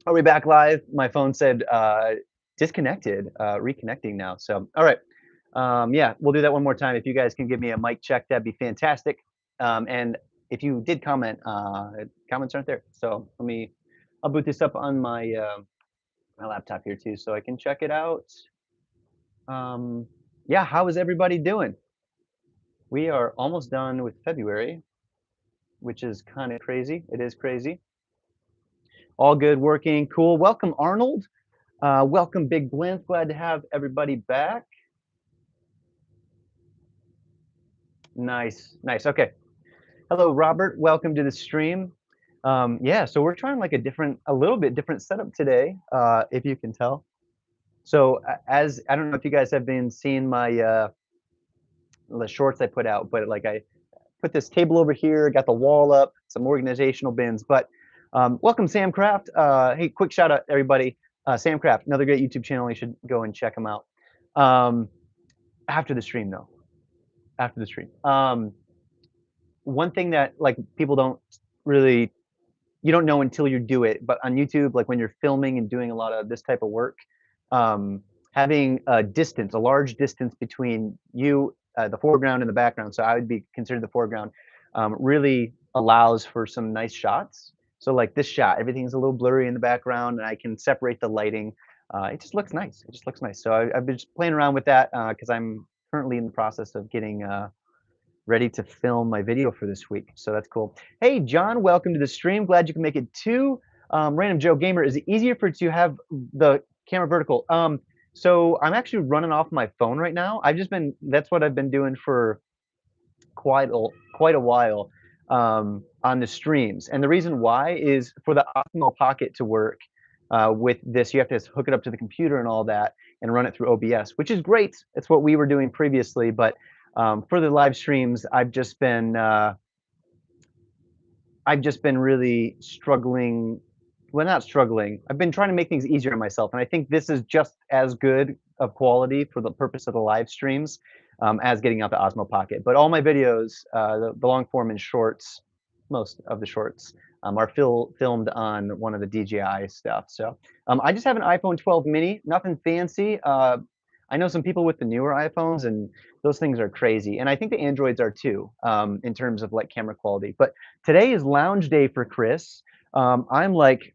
Are we back live? My phone said disconnected, reconnecting now. So, all right. Yeah, we'll do that one more time. If you guys can give me a mic check, that'd be fantastic. And if you did comment, comments aren't there. So I'll boot this up on my laptop here too, so I can check it out. Yeah, how is everybody doing? We are almost done with February, which is kind of crazy. It is crazy. All good, working, cool. Welcome, Arnold. Welcome, Big Blint. Glad to have everybody back. Nice, nice. Okay. Hello, Robert. Welcome to the stream. Yeah, so we're trying like a little bit different setup today, if you can tell. So as I don't know if you guys have been seeing my the shorts I put out, but like I put this table over here, got the wall up, some organizational bins. But welcome, Sam Craft. Hey, quick shout out, everybody. Sam Craft, another great YouTube channel. You should go and check him out. After the stream, though. After the stream. One thing that like people don't really, you don't know until you do it, but on YouTube, like when you're filming and doing a lot of this type of work, having a distance, a large distance between you, the foreground and the background, so I would be considered the foreground, really allows for some nice shots. So like this shot, everything's a little blurry in the background and I can separate the lighting. It just looks nice. It just looks nice. So I've been just playing around with that because I'm currently in the process of getting ready to film my video for this week. So that's cool. Hey, John, welcome to the stream. Glad you can make it too. Random Joe Gamer, is it easier for it to have the camera vertical? So I'm actually running off my phone right now. That's what I've been doing for quite a while on the streams. And the reason why is for the Osmo Pocket to work with this, you have to hook it up to the computer and all that and run it through OBS, which is great. It's what we were doing previously, but for the live streams, I've just been really struggling. Well, not struggling. I've been trying to make things easier on myself, and I think this is just as good of quality for the purpose of the live streams as getting out the Osmo Pocket. But all my videos, the long form and shorts, most of the shorts, are filmed on one of the DJI stuff. So I just have an iPhone 12 mini, nothing fancy. I know some people with the newer iPhones, and those things are crazy. And I think the Androids are too, in terms of like camera quality. But today is lounge day for Chris. I'm like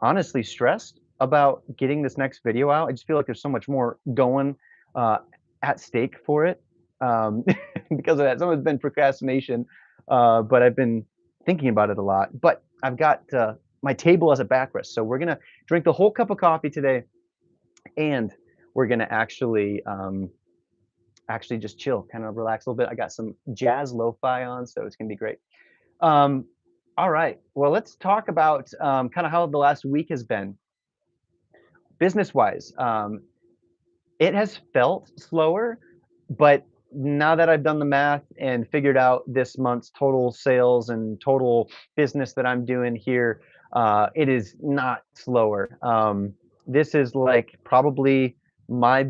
honestly stressed about getting this next video out. I just feel like there's so much more going at stake for it because of that. Some of it's been procrastination, but I've been thinking about it a lot. But I've got my table as a backrest. So we're going to drink the whole cup of coffee today, and we're going to actually just chill, kind of relax a little bit. I got some jazz lo-fi on, so it's going to be great. All right. Well, let's talk about kind of how the last week has been. Business-wise, it has felt slower, but now that I've done the math and figured out this month's total sales and total business that I'm doing here, it is not slower. This is like probably my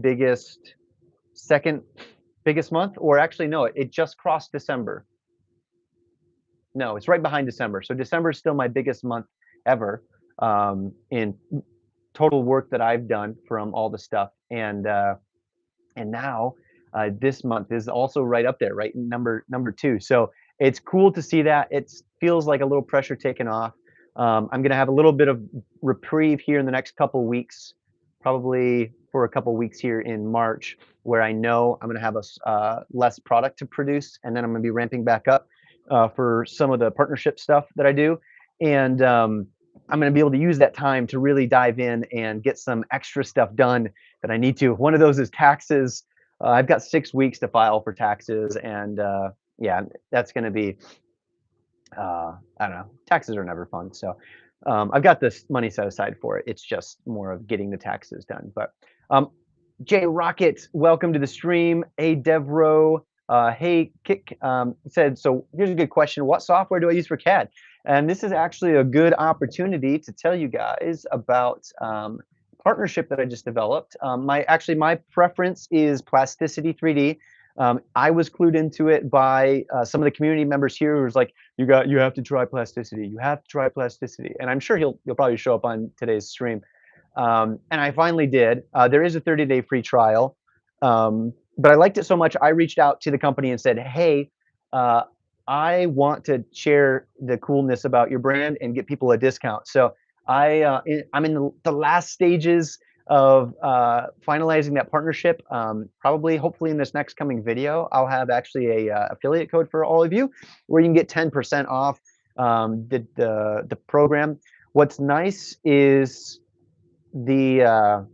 second biggest month, or actually, no, it just crossed December. No, it's right behind December. So December is still my biggest month ever in total work that I've done from all the stuff. And now this month is also right up there, right? Number two. So it's cool to see that. It feels like a little pressure taken off. I'm going to have a little bit of reprieve here in the next couple weeks, probably for a couple weeks here in March, where I know I'm going to have less product to produce, and then I'm going to be ramping back up for some of the partnership stuff that I do. And I'm going to be able to use that time to really dive in and get some extra stuff done that I need to. One of those is taxes. I've got 6 weeks to file for taxes, and yeah, that's going to be, I don't know, taxes are never fun. So I've got this money set aside for it. It's just more of getting the taxes done. But Jay Rocket, welcome to the stream. Hey, Devro. Hey, Kick said, so here's a good question. What software do I use for CAD? And this is actually a good opportunity to tell you guys about partnership that I just developed. My preference is Plasticity 3D. I was clued into it by some of the community members here who was like, you have to try plasticity. You have to try plasticity. And I'm sure he'll probably show up on today's stream. And I finally did. There is a 30-day free trial. But I liked it so much, I reached out to the company and said, hey, uh, I want to share the coolness about your brand and get people a discount. So I'm in the last stages of finalizing that partnership. Probably, hopefully, in this next coming video, I'll have actually a affiliate code for all of you, where you can get 10% off the program. What's nice is the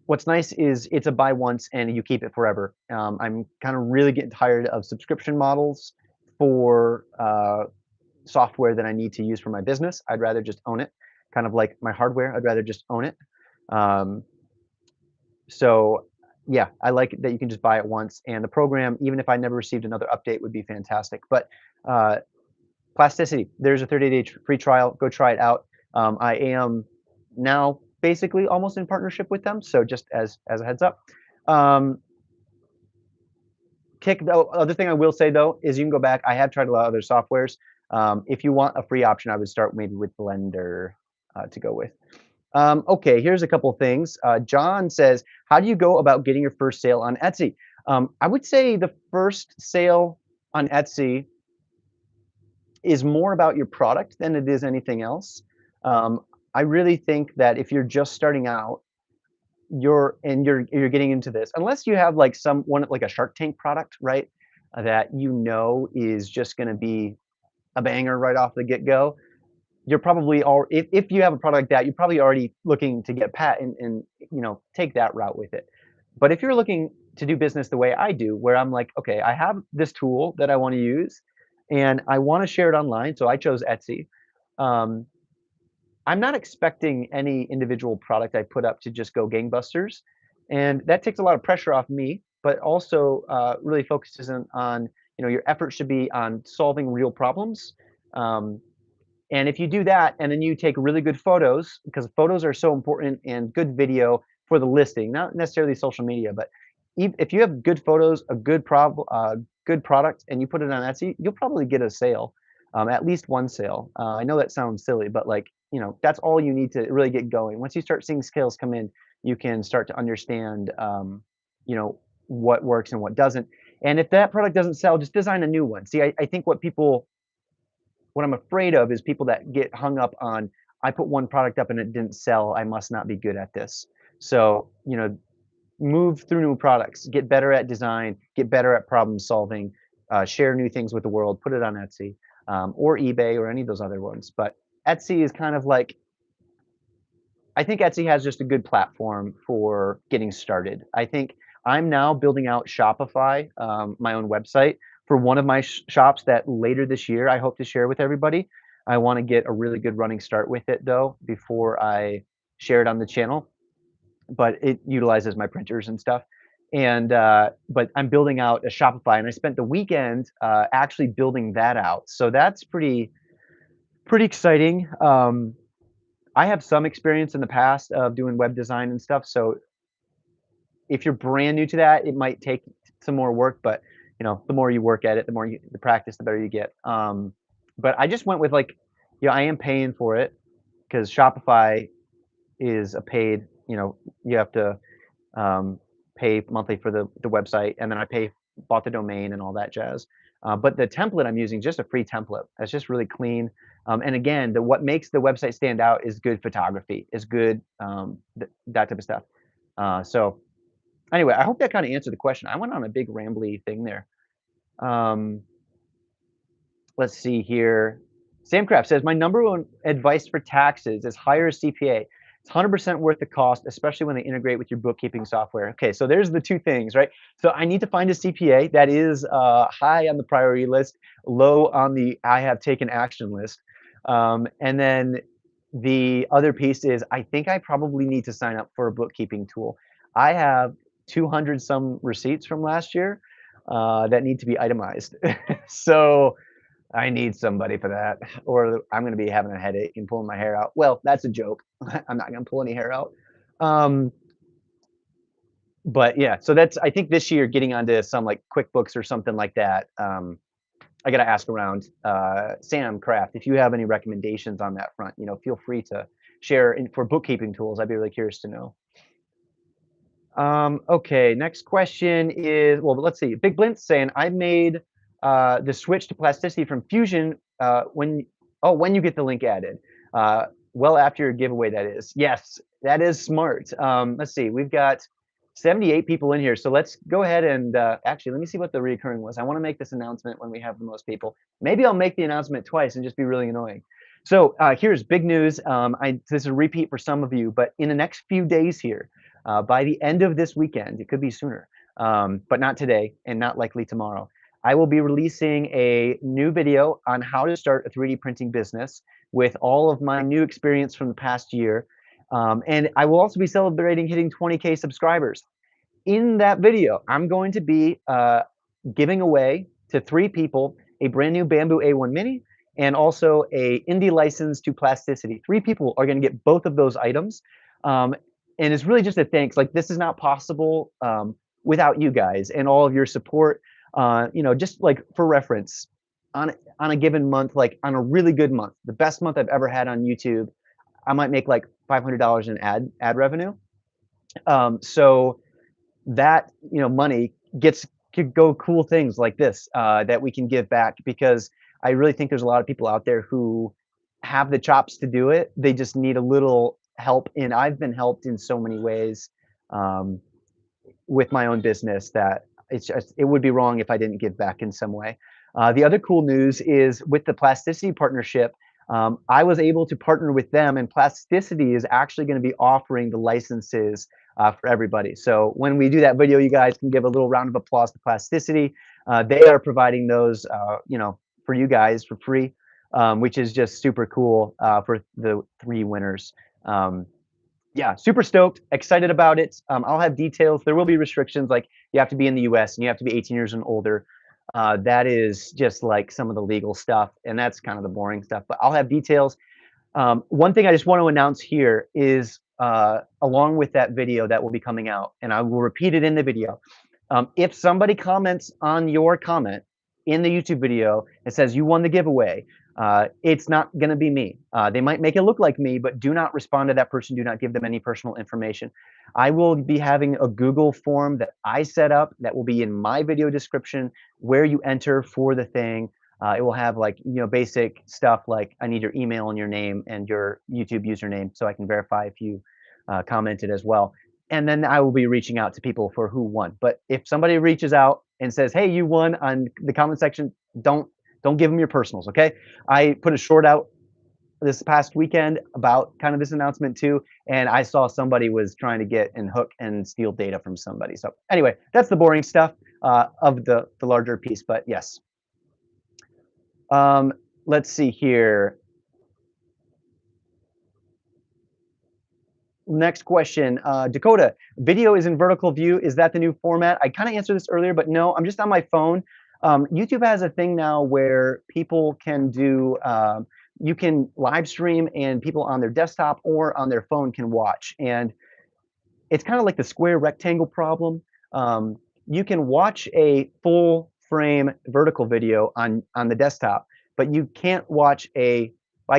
what's nice is it's a buy once and you keep it forever. I'm kind of really getting tired of subscription models for software that I need to use for my business. I'd rather just own it, kind of like my hardware. I'd rather just own it. Um, so yeah, I like that you can just buy it once, and the program, even if I never received another update, would be fantastic. But uh, Plasticity, there's a 30-day free trial. Go try it out. I am now basically almost in partnership with them, so just as a heads up. The other thing I will say though is you can go back. I have tried a lot of other softwares. If you want a free option, I would start maybe with Blender to go with. Okay, here's a couple things. John says, how do you go about getting your first sale on Etsy? I would say the first sale on Etsy is more about your product than it is anything else. Um, I really think that if you're just starting out, you're getting into this, unless you have like someone like a Shark Tank product, right? That you know is just going to be a banger right off the get go. You're probably all if you have a product that you're probably already looking to get and take that route with it. But if you're looking to do business the way I do, where I'm like, okay, I have this tool that I want to use, and I want to share it online, so I chose Etsy. Um, I'm not expecting any individual product I put up to just go gangbusters, and that takes a lot of pressure off me, but also really focuses on your effort should be on solving real problems. Um, and if you do that, and then you take really good photos, because photos are so important, and good video for the listing, not necessarily social media, but if you have good photos, a good product, and you put it on Etsy, you'll probably get a sale, at least one sale. I know that sounds silly, but like that's all you need to really get going. Once you start seeing sales come in, you can start to understand, you know, what works and what doesn't. And if that product doesn't sell, just design a new one. See, I think what I'm afraid of is people that get hung up on, I put one product up and it didn't sell, I must not be good at this. So, move through new products, get better at design, get better at problem solving, share new things with the world, put it on Etsy, or eBay or any of those other ones. But Etsy is kind of like, I think Etsy has just a good platform for getting started. I think I'm now building out Shopify, my own website for one of my shops that later this year I hope to share with everybody. I want to get a really good running start with it though before I share it on the channel. But it utilizes my printers and stuff. And but I'm building out a Shopify, and I spent the weekend actually building that out. So that's pretty exciting. I have some experience in the past of doing web design and stuff, so if you're brand new to that, it might take some more work, but the more you work at it, the practice, the better you get. But I just went with like, I am paying for it because Shopify is a paid, you have to pay monthly for the website, and then bought the domain and all that jazz. But the template I'm using is just a free template. That's just really clean. And again, what makes the website stand out is good photography, is good that type of stuff. So anyway, I hope that kind of answered the question. I went on a big rambly thing there. Let's see here. Sam Craft says, my number one advice for taxes is hire a CPA. It's 100% worth the cost, especially when they integrate with your bookkeeping software. Okay, so there's the two things, right? So I need to find a CPA that is high on the priority list, low on the I have taken action list. And then the other piece is I think I probably need to sign up for a bookkeeping tool. I have 200 some receipts from last year that need to be itemized. So I need somebody for that, or I'm going to be having a headache and pulling my hair out. Well, that's a joke. I'm not going to pull any hair out. Um, But yeah, so that's, I think this year getting onto some like QuickBooks or something like that. I got to ask around. Sam Craft, if you have any recommendations on that front, feel free to share for bookkeeping tools. I'd be really curious to know. Okay, next question is, well, let's see. Big Blintz saying, I made the switch to plasticity from Fusion when you get the link added. Well, after your giveaway, that is. Yes, that is smart. Let's see. We've got 78 people in here. So let's go ahead and actually, let me see what the recurring was. I want to make this announcement when we have the most people. Maybe I'll make the announcement twice and just be really annoying. So here's big news. This is a repeat for some of you, but in the next few days here, by the end of this weekend, it could be sooner, but not today and not likely tomorrow, I will be releasing a new video on how to start a 3D printing business with all of my new experience from the past year. And I will also be celebrating hitting 20K subscribers. In that video, I'm going to be giving away to 3 people a brand new Bamboo A1 Mini and also a indie license to plasticity. 3 people are going to get both of those items. And it's really just a thanks. Like, this is not possible without you guys and all of your support. Just like for reference, on a given month, like on a really good month, the best month I've ever had on YouTube, I might make like $500 in ad revenue. So that money could go cool things like this that we can give back, because I really think there's a lot of people out there who have the chops to do it. They just need a little help, and I've been helped in so many ways with my own business that it would be wrong if I didn't give back in some way. The other cool news is with the Plasticity partnership, I was able to partner with them, and Plasticity is actually going to be offering the licenses for everybody. So when we do that video, you guys can give a little round of applause to Plasticity. They are providing those, for you guys for free, which is just super cool for the 3 winners. Yeah, super stoked, excited about it. I'll have details. There will be restrictions, like you have to be in the US and you have to be 18 years and older. That is just like some of the legal stuff, and that's kind of the boring stuff, but I'll have details. One thing I just want to announce here is along with that video that will be coming out, and I will repeat it in the video. If somebody comments on your comment in the YouTube video and says you won the giveaway, it's not going to be me. They might make it look like me, but do not respond to that person. Do not give them any personal information. I will be having a Google form that I set up that will be in my video description where you enter for the thing. It will have like, basic stuff like I need your email and your name and your YouTube username so I can verify if you commented as well. And then I will be reaching out to people for who won. But if somebody reaches out and says, hey, you won, on the comment section, don't give them your personals, okay? I put a short out this past weekend about kind of this announcement too, and I saw somebody was trying to get and hook and steal data from somebody. So anyway, that's the boring stuff of the larger piece, but yes. Let's see here. Next question, Dakota, video is in vertical view. Is that the new format? I kind of answered this earlier, but no, I'm just on my phone. YouTube has a thing now where people can do, you can live stream and people on their desktop or on their phone can watch. And it's kind of like the square rectangle problem. You can watch a full frame vertical video on the desktop, but you can't watch I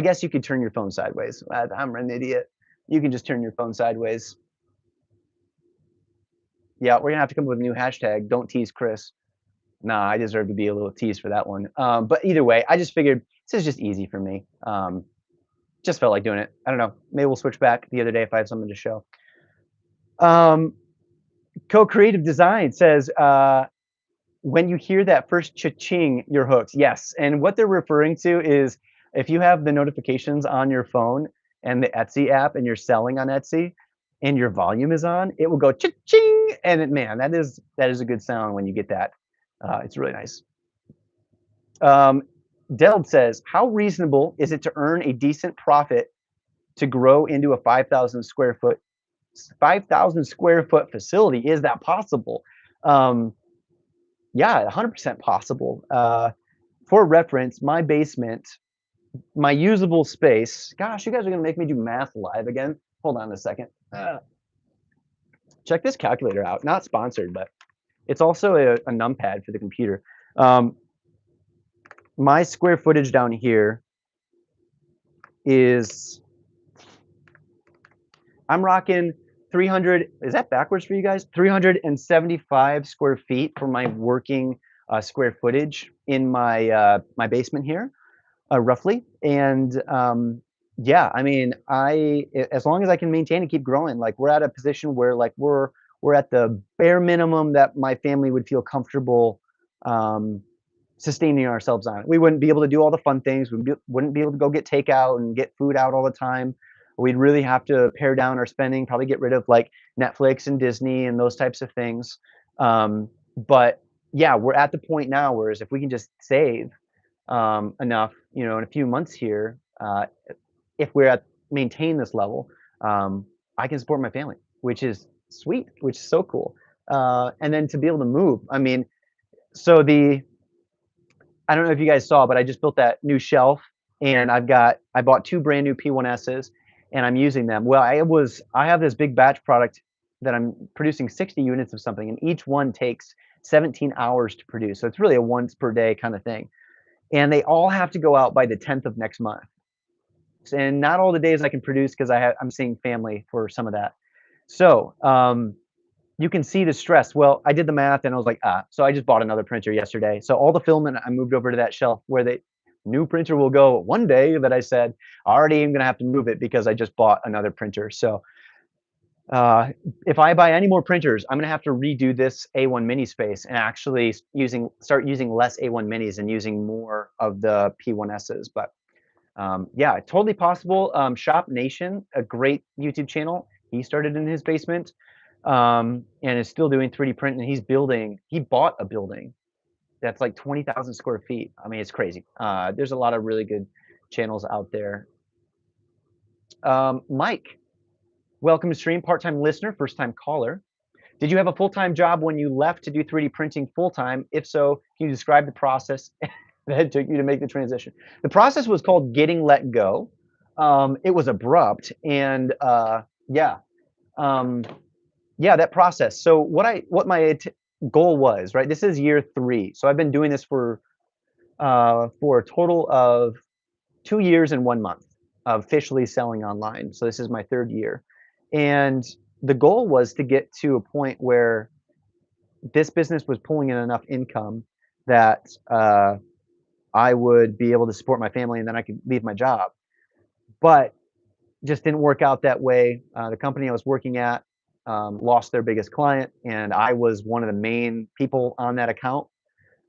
guess you could turn your phone sideways. I'm an idiot. You can just turn your phone sideways. Yeah, we're gonna have to come up with a new hashtag. Don't tease Chris. Nah, I deserve to be a little teased for that one. But either way, I just figured this is just easy for me. Just felt like doing it. I don't know. Maybe we'll switch back the other day if I have something to show. Co-creative design says, when you hear that first cha-ching, you're hooked. Yes, and what they're referring to is if you have the notifications on your phone and the Etsy app and you're selling on Etsy and your volume is on, it will go cha-ching, and man, that is a good sound when you get that. It's really nice. Deld says, how reasonable is it to earn a decent profit to grow into a 5,000 square foot facility? Is that possible? Yeah, 100% possible. For reference, my basement, my usable space, gosh, you guys are gonna make me do math live again. Hold on a second. check this calculator out. Not sponsored, but it's also a numpad for the computer. My square footage down here is, I'm rocking 300, is that backwards for you guys? 375 square feet for my working square footage in my my basement here, roughly. And yeah, I mean, as long as I can maintain and keep growing, like we're at a position where like we're at the bare minimum that my family would feel comfortable sustaining ourselves on. We wouldn't be able to do all the fun things. Wouldn't be able to go get takeout and get food out all the time. We'd really have to pare down our spending, probably get rid of like Netflix and Disney and those types of things. But yeah, we're at the point now, whereas if we can just save enough, you know, in a few months here, if we're at maintain this level, I can support my family, which is sweet, which is so cool. And then to be able to move, I mean, so I don't know if you guys saw, but I just built that new shelf, and I bought 2 brand new P1Ss, and I'm using them. Well, I have this big batch product that I'm producing 60 units of something, and each one takes 17 hours to produce. So it's really a once per day kind of thing. And they all have to go out by the 10th of next month. And not all the days I can produce because I'm seeing family for some of that. So you can see the stress. Well, I did the math and I was like, so I just bought another printer yesterday. So all the filament I moved over to that shelf where the new printer will go one day, that I said, already am gonna have to move it because I just bought another printer. So if I buy any more printers, I'm gonna have to redo this A1 mini space and actually start using less A1 minis and using more of the P1Ss. But yeah, totally possible. Shop Nation, a great YouTube channel. He started in his basement and is still doing 3D print. And he bought a building that's like 20,000 square feet. I mean, it's crazy. There's a lot of really good channels out there. Mike, welcome to stream. Part-time listener, first-time caller. Did you have a full-time job when you left to do 3D printing full-time? If so, can you describe the process that took you to make the transition? The process was called getting let go. It was abrupt, and yeah, yeah, that process. So what my goal was, right? This is year 3, so I've been doing this for a total of 2 years and 1 month of officially selling online. So this is my 3rd year, and the goal was to get to a point where this business was pulling in enough income that I would be able to support my family, and then I could leave my job. But just didn't work out that way. The company I was working at lost their biggest client, and I was one of the main people on that account,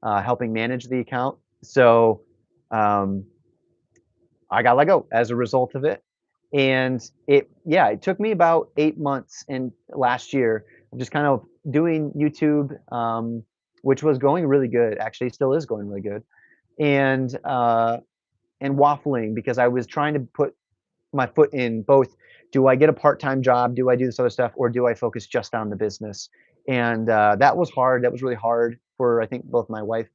helping manage the account. So I got let go as a result of it. And it took me about 8 months in last year of just kind of doing YouTube, which was going really good. Actually, still is going really good. And waffling because I was trying to put my foot in both. Do I get a part-time job? Do I do this other stuff, or do I focus just on the business? And that was hard. That was really hard for, I think, both my wife,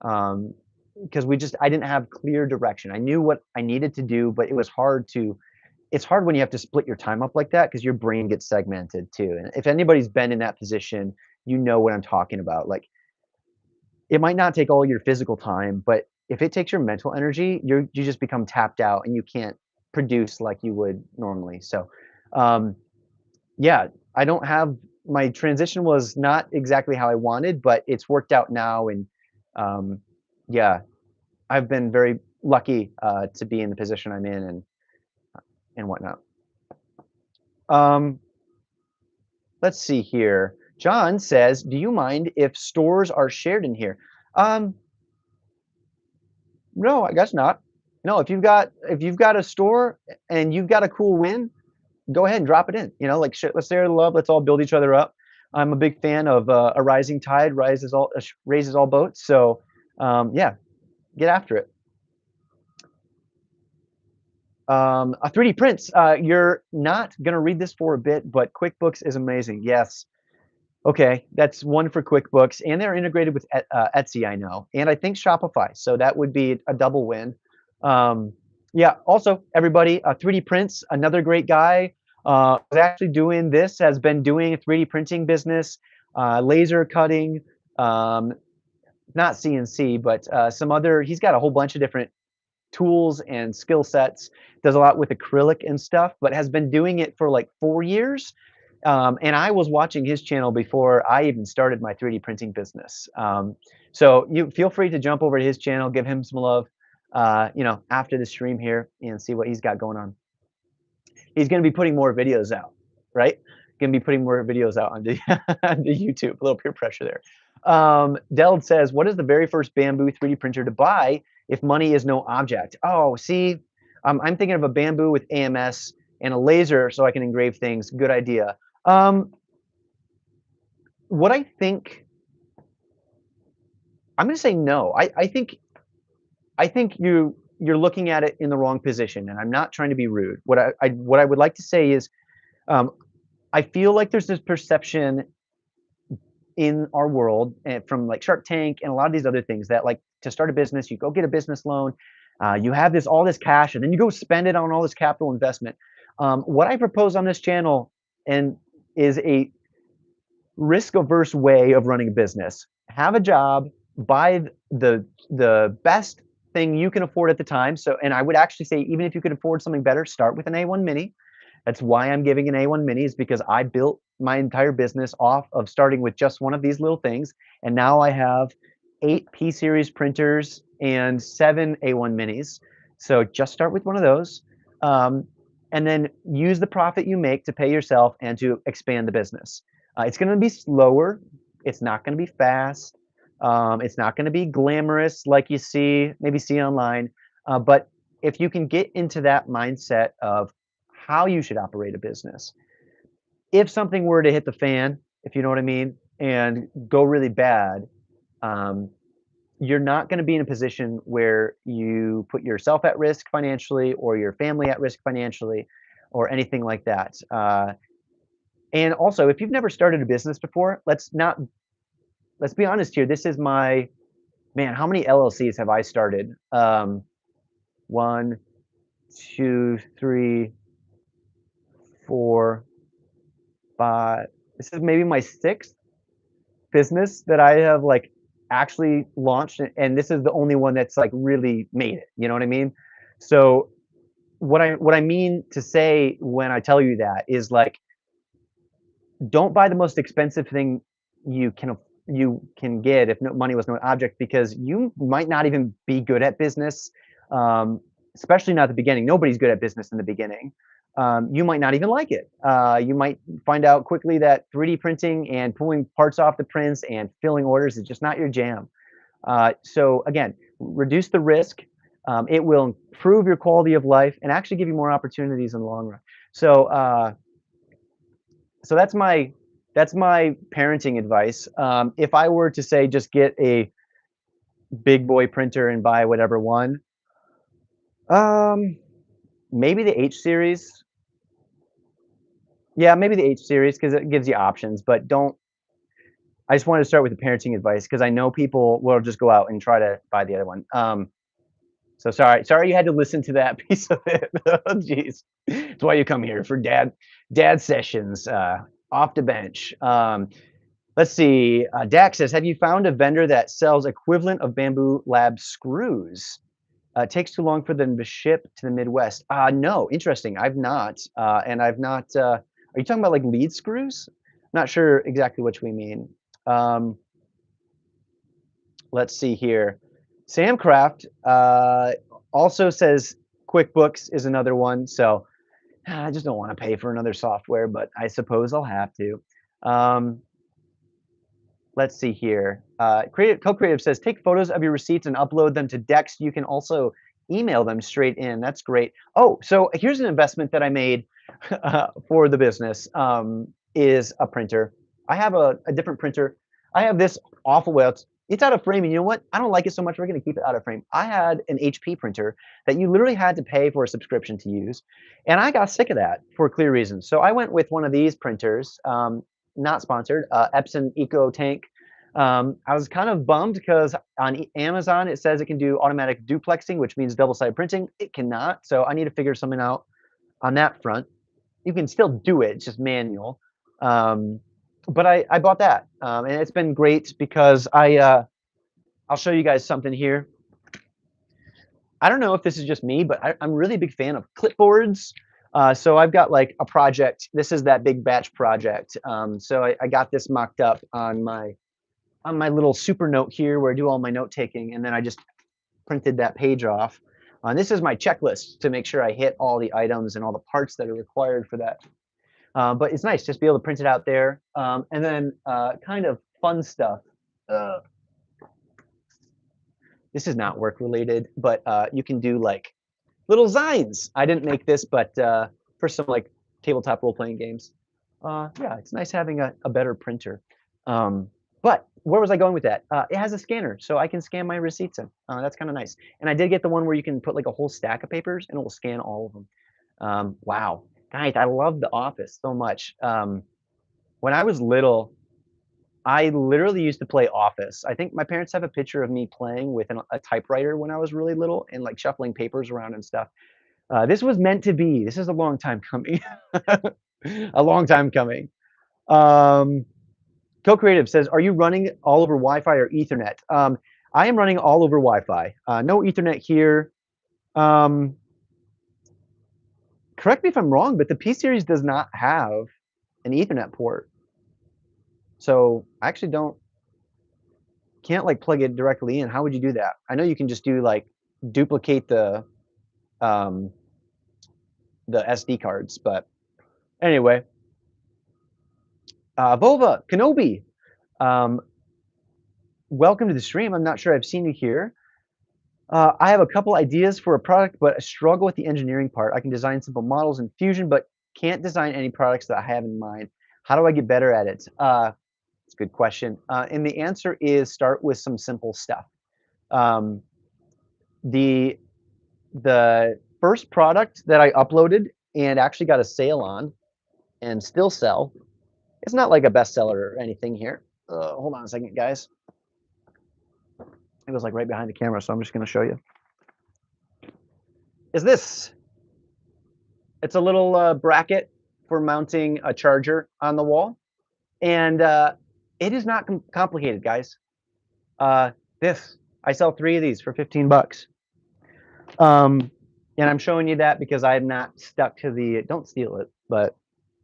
because I didn't have clear direction. I knew what I needed to do, but it was hard to. It's hard when you have to split your time up like that because your brain gets segmented too. And if anybody's been in that position, you know what I'm talking about. Like, it might not take all your physical time, but if it takes your mental energy, you just become tapped out and you can't produce like you would normally. So, yeah, I don't have my transition was not exactly how I wanted, but it's worked out now. And yeah, I've been very lucky to be in the position I'm in and whatnot. Let's see here. John says, "Do you mind if stores are shared in here?" No, I guess not. No, if you've got a store and you've got a cool win, go ahead and drop it in. You know, like let's share the love. Let's all build each other up. I'm a big fan of a rising tide raises all boats. So yeah, get after it. A 3D prints. You're not gonna read this for a bit, but QuickBooks is amazing. Yes. Okay, that's one for QuickBooks, and they're integrated with Etsy, I know, and I think Shopify. So that would be a double win. Yeah. Also, everybody, 3D Prints, another great guy. Was actually doing this, has been doing a 3D printing business, laser cutting, um, not CNC, but some other. He's got a whole bunch of different tools and skill sets. Does a lot with acrylic and stuff, but has been doing it for like 4 years. And I was watching his channel before I even started my 3D printing business. So you feel free to jump over to his channel, give him some love, after the stream here and see what he's got going on. He's going to be putting more videos out, right? Going to be putting more videos out onto, onto YouTube. A little peer pressure there. Deld says, what is the very first bamboo 3D printer to buy if money is no object? Oh, see, I'm thinking of a bamboo with AMS and a laser so I can engrave things. Good idea. What I think, I'm going to say no. I think you're looking at it in the wrong position, and I'm not trying to be rude. What I would like to say is, um, I feel like there's this perception in our world, and from like Shark Tank and a lot of these other things, that like to start a business, you go get a business loan, you have all this cash, and then you go spend it on all this capital investment. What I propose on this channel and is a risk-averse way of running a business. Have a job, buy the best thing you can afford at the time. So, and I would actually say, even if you could afford something better, start with an A1 Mini. That's why I'm giving an A1 Mini, is because I built my entire business off of starting with just one of these little things. And now I have 8 P series printers and 7 A1 Minis. So just start with one of those. And then use the profit you make to pay yourself and to expand the business. It's going to be slower. It's not going to be fast. It's not going to be glamorous like you maybe see online. But if you can get into that mindset of how you should operate a business, if something were to hit the fan, if you know what I mean, and go really bad, you're not going to be in a position where you put yourself at risk financially or your family at risk financially or anything like that. And also, if you've never started a business before, let's be honest here. This is man, how many LLCs have I started? 1, 2, 3, 4, 5. This is maybe my 6th business that I have like actually launched, and this is the only one that's like really made it. You know what I mean? So what I mean to say when I tell you that is, like, don't buy the most expensive thing you can get if money was no object, because you might not even be good at business, especially not at the beginning. Nobody's good at business in the beginning. You might not even like it. You might find out quickly that 3D printing and pulling parts off the prints and filling orders is just not your jam. So again, reduce the risk. It will improve your quality of life and actually give you more opportunities in the long run. So that's my parenting advice. If I were to say just get a big boy printer and buy whatever one, maybe the H series. Yeah, maybe the H series, because it gives you options, but don't. I just wanted to start with the parenting advice because I know people will just go out and try to buy the other one. So sorry you had to listen to that piece of it. Oh, jeez, that's why you come here, for dad sessions, off the bench. Let's see. Dax says, have you found a vendor that sells equivalent of Bamboo Lab screws? It takes too long for them to ship to the Midwest. No, interesting. I've not, and I've not. Are you talking about like lead screws? Not sure exactly which we mean. Let's see here. Sam Craft also says QuickBooks is another one. So I just don't want to pay for another software, but I suppose I'll have to. Let's see here. Co-Creative says, take photos of your receipts and upload them to Dex. You can also email them straight in. That's great. Oh, so here's an investment that I made for the business, is a printer. I have a different printer. I have this awful, well, it's out of frame, and you know what? I don't like it so much, we're going to keep it out of frame. I had an HP printer that you literally had to pay for a subscription to use, and I got sick of that for clear reasons. So I went with one of these printers, not sponsored, Epson Eco Tank. I was kind of bummed because on Amazon it says it can do automatic duplexing, which means double-sided printing. It cannot, so I need to figure something out on that front. you can still do it, it's just manual. But I bought that, and it's been great because I'll show you guys something here. I don't know if this is just me, but I'm really a big fan of clipboards. So I've got like a project. This is that big batch project. So I got this mocked up on my little super note here where I do all my note taking, and then I just printed that page off. This is my checklist to make sure I hit all the items and all the parts that are required for that. But it's nice just to be able to print it out there. And then kind of fun stuff. Uh, this is not work related, but you can do like little Zines. I didn't make this, but for some like tabletop role playing games. Yeah, it's nice having a better printer. But where was I going with that? It has a scanner, so I can scan my receipts in. That's kind of nice. And I did get the one where you can put like a whole stack of papers and it will scan all of them. Wow, guys, I love The Office so much. When I was little, I literally used to play Office. I think my parents have a picture of me playing with a typewriter when I was really little and like shuffling papers around and stuff. This was meant to be. This is a long time coming. A long time coming. Co-Creative says, are you running all over Wi-Fi or Ethernet? I am running all over Wi-Fi. No Ethernet here. Correct me if I'm wrong, but the P series does not have an Ethernet port. So I actually can't like plug it directly in. How would you do that? I know you can just do like duplicate the SD cards, but anyway. Vova, Kenobi, welcome to the stream. I'm not sure I've seen you here. I have a couple ideas for a product, but I struggle with the engineering part. I can design simple models in Fusion, but can't design any products that I have in mind. How do I get better at it? It's a good question. And the answer is start with some simple stuff. The first product that I uploaded and actually got a sale on and still sell, it's not like a bestseller or anything here. Hold on a second, guys. It was like right behind the camera, so I'm just going to show you. Is this? It's a little bracket for mounting a charger on the wall, and it is not complicated, guys. This, I sell 3 of these for 15 bucks. And I'm showing you that because I'm not stuck to the, don't steal it, but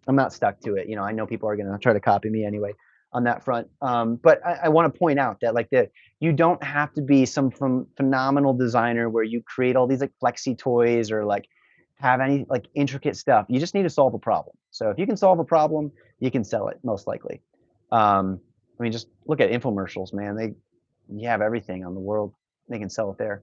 I'm not stuck to it. You know, I know people are going to try to copy me anyway on that front. But I want to point out that like you don't have to be some phenomenal designer where you create all these like flexi toys or like have any like intricate stuff. You just need to solve a problem. So if you can solve a problem, you can sell it most likely. I mean, just look at infomercials, man. You have everything on the world. They can sell it there.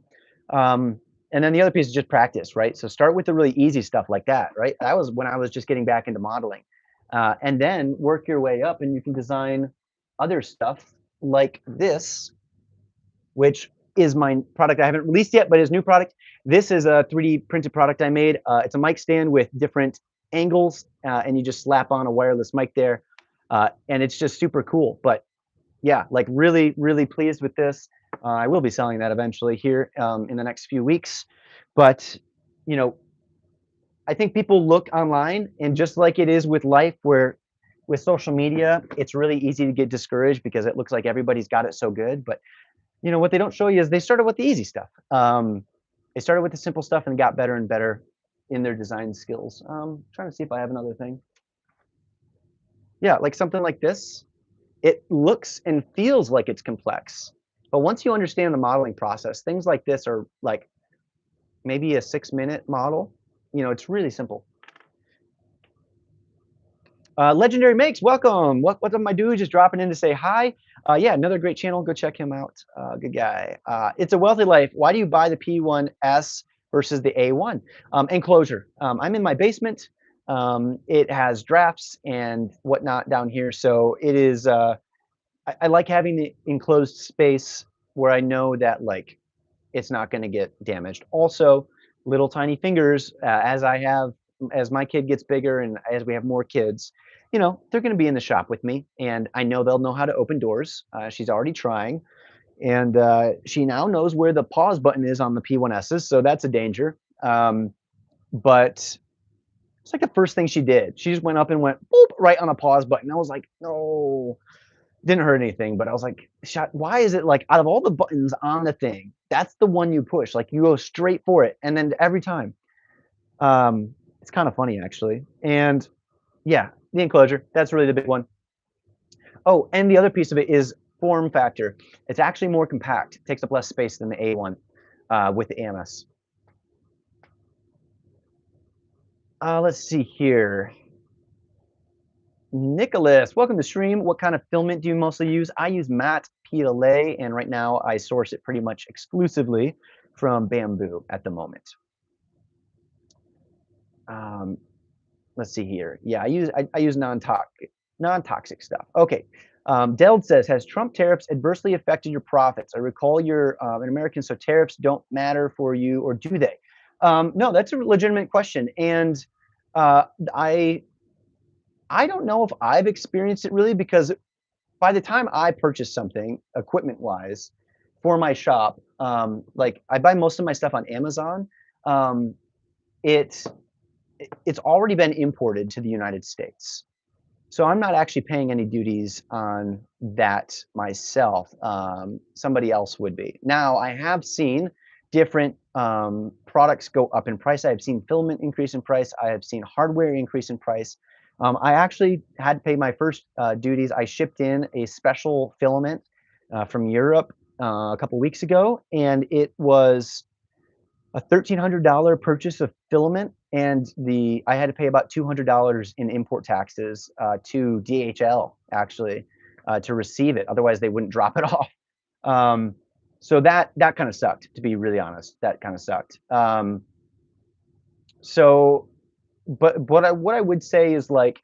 And then the other piece is just practice, right? So start with the really easy stuff like that, right? That was when I was just getting back into modeling. And then work your way up and you can design other stuff like this, which is my product I haven't released yet, but is new product. This is a 3D printed product I made. It's a mic stand with different angles, and you just slap on a wireless mic there. And it's just super cool. But yeah, like really, really pleased with this. I will be selling that eventually here in the next few weeks. But, you know, I think people look online, and just like it is with life, where with social media, it's really easy to get discouraged because it looks like everybody's got it so good. But, you know, what they don't show you is they started with the easy stuff. They started with the simple stuff and got better and better in their design skills. Trying to see if I have another thing. Yeah, like something like this. It looks and feels like it's complex. But once you understand the modeling process, things like this are like maybe a 6-minute model. You know, it's really simple. Legendary Makes, welcome. What's up, my dude? Just dropping in to say hi. Yeah, another great channel. Go check him out. Good guy. It's a Wealthy Life. Why do you buy the P1S versus the A1? Enclosure. I'm in my basement. It has drafts and whatnot down here. So it is, I like having the enclosed space where I know that like it's not going to get damaged. Also, little tiny fingers, as my kid gets bigger and as we have more kids, you know, they're going to be in the shop with me, and I know they'll know how to open doors. She's already trying, and she now knows where the pause button is on the P1Ss, so that's a danger. But It's like the first thing she did. She just went up and went boop right on a pause button. I was like, no, didn't hurt anything, but I was like, shot. Why is it like out of all the buttons on the thing, that's the one you push? Like you go straight for it, and then every time. It's kind of funny actually. And yeah, the enclosure. That's really the big one. Oh, and the other piece of it is form factor. It's actually more compact. It takes up less space than the A1 with the AMS. Let's see here. Nicholas, welcome to stream. What kind of filament do you mostly use? I use matte PLA, and right now I source it pretty much exclusively from bamboo at the moment. Let's see here. Yeah, I use non-toxic stuff. Okay. Deld says, has Trump tariffs adversely affected your profits? I recall you're an American, so tariffs don't matter for you, or do they? No, that's a legitimate question, and uh, I I don't know if I've experienced it really, because by the time I purchase something equipment wise for my shop, like I buy most of my stuff on Amazon. Um, it it's already been imported to the United States. So I'm not actually paying any duties on that myself. Somebody else would be. Now, I have seen different products go up in price. I have seen filament increase in price. I have seen hardware increase in price. I actually had to pay my first duties. I shipped in a special filament from Europe a couple weeks ago, and it was a $1,300 purchase of filament, and I had to pay about $200 in import taxes to DHL actually to receive it. Otherwise, they wouldn't drop it off. Um, so that kind of sucked, to be really honest. That kind of sucked. So, but what I would say is like,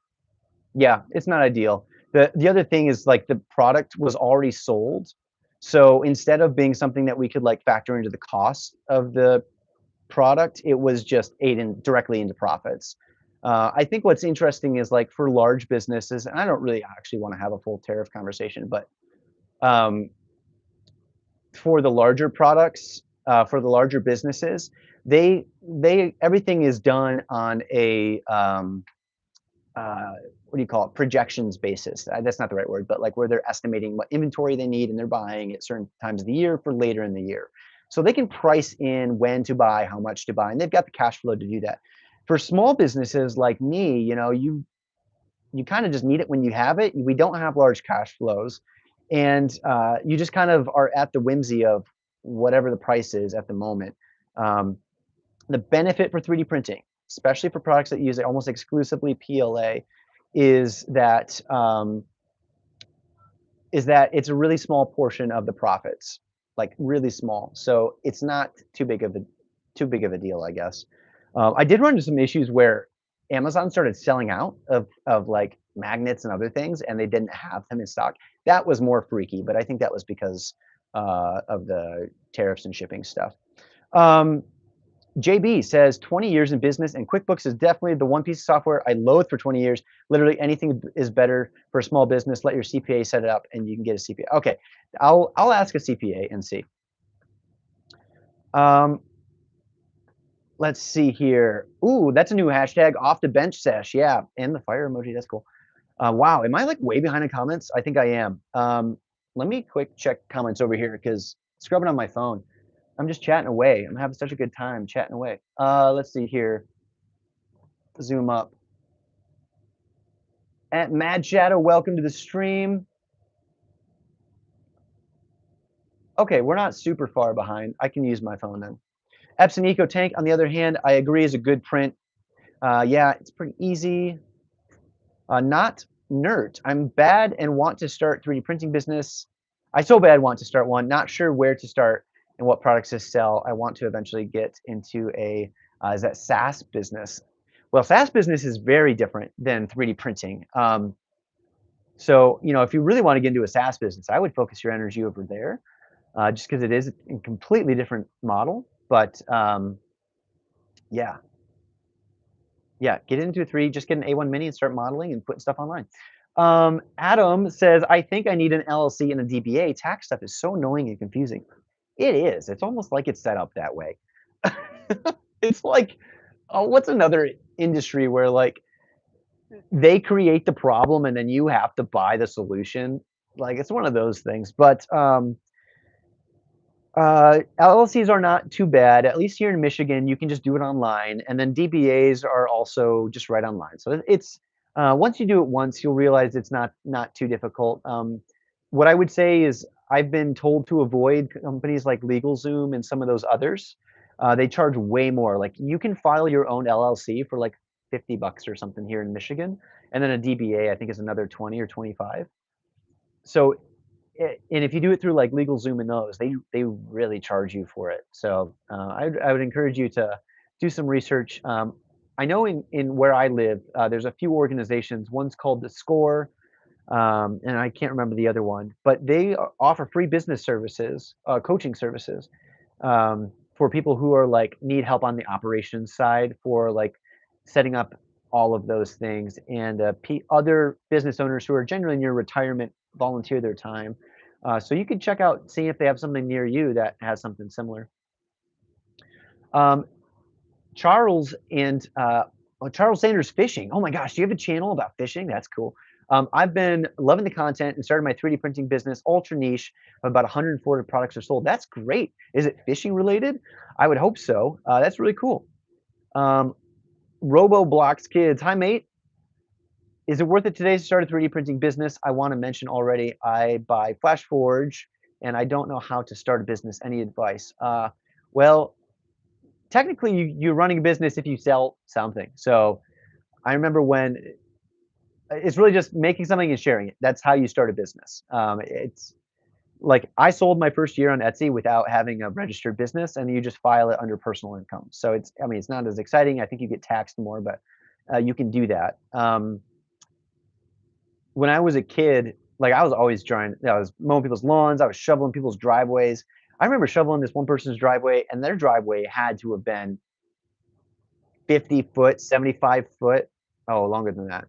yeah, it's not ideal. The other thing is like the product was already sold. So instead of being something that we could like factor into the cost of the product, it was just ate in directly into profits. I think what's interesting is like for large businesses, and I don't really actually want to have a full tariff conversation, but um, for the larger products, for the larger businesses, they everything is done on a what do you call it, projections basis. That's not the right word, but like where they're estimating what inventory they need and they're buying at certain times of the year for later in the year. So they can price in when to buy, how much to buy, and they've got the cash flow to do that. For small businesses like me, you kind of just need it when you have it. We don't have large cash flows, and you just kind of are at the whimsy of whatever the price is at the moment. Um, the benefit for 3D printing, especially for products that use almost exclusively PLA, is that it's a really small portion of the profits, like really small. So it's not too big of a deal, I guess. I did run into some issues where Amazon started selling out of like magnets and other things, and they didn't have them in stock. That was more freaky, but I think that was because of the tariffs and shipping stuff. Um, JB says 20 years in business, and QuickBooks is definitely the one piece of software I loathed for 20 years. Literally anything is better for a small business. Let your CPA set it up and you can get a CPA. Okay, I'll ask a CPA and see. Um, let's see here. Ooh, that's a new hashtag, off the bench sesh. Yeah, and the fire emoji, that's cool. Wow, am I like way behind in comments? I think I am. Let me quick check comments over here because scrubbing on my phone. I'm just chatting away. I'm having such a good time chatting away. Let's see here. Zoom up. At Mad Shadow, welcome to the stream. Okay, we're not super far behind. I can use my phone then. Epson Eco Tank, on the other hand, I agree is a good print. Yeah, it's pretty easy. Not nerd. I'm bad and want to start 3D printing business. I so bad want to start one. Not sure where to start and what products to sell. I want to eventually get into a is that SaaS business. Well, SaaS business is very different than 3D printing. So, if you really want to get into a SaaS business, I would focus your energy over there, just because it is a completely different model. But yeah, yeah, get into a 3, just get an A1 Mini and start modeling and putting stuff online. Adam says, I think I need an LLC and a DBA. Tax stuff is so annoying and confusing. It is. It's almost like it's set up that way. It's like, oh, what's another industry where like they create the problem and then you have to buy the solution. Like it's one of those things. But LLCs are not too bad. At least here in Michigan, you can just do it online, and then DBAs are also just right online. So it's once you do it once, you'll realize it's not too difficult. What I would say is I've been told to avoid companies like LegalZoom and some of those others. They charge way more. Like you can file your own LLC for like $50 or something here in Michigan, and then a DBA I think is another 20 or 25. So and if you do it through like LegalZoom and those, they really charge you for it. So I would encourage you to do some research. I know in where I live, there's a few organizations. One's called the Score, and I can't remember the other one, but they offer free business services, coaching services, for people who are like need help on the operations side for like setting up all of those things, and other business owners who are generally near retirement volunteer their time. So you could check out, see if they have something near you that has something similar. Um, Charles and Charles Sanders Fishing. Oh my gosh, do you have a channel about fishing? That's cool. I've been loving the content and started my 3D printing business, ultra niche. About 140 products are sold. That's great. Is it fishing related? I would hope so. That's really cool. Um, Robo Blocks Kids. Hi, mate. Is it worth it today to start a 3D printing business? I want to mention already, I buy Flash Forge, and I don't know how to start a business. Any advice? Well, technically, you're running a business if you sell something. So I remember when it's really just making something and sharing it. That's how you start a business. It's like I sold my first year on Etsy without having a registered business, and you just file it under personal income. So I mean, it's not as exciting. I think you get taxed more, but you can do that. When I was a kid, like I was always I was mowing people's lawns, I was shoveling people's driveways. I remember shoveling this one person's driveway, and their driveway had to have been 50 foot, 75 foot. Oh, longer than that.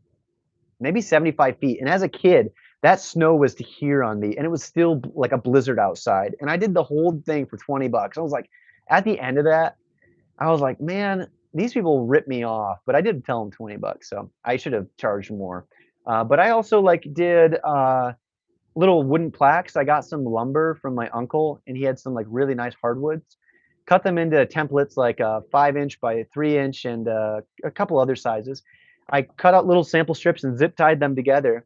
Maybe 75 feet. And as a kid, that snow was to here on me, and it was still like a blizzard outside. And I did the whole thing for 20 bucks. I was like, at the end of that, I was like, man, these people rip me off. But I did tell them 20 bucks, so I should have charged more. But I also like did little wooden plaques. I got some lumber from my uncle, and he had some like really nice hardwoods. Cut them into templates like a 5-inch by 3-inch and a couple other sizes. I cut out little sample strips and zip tied them together.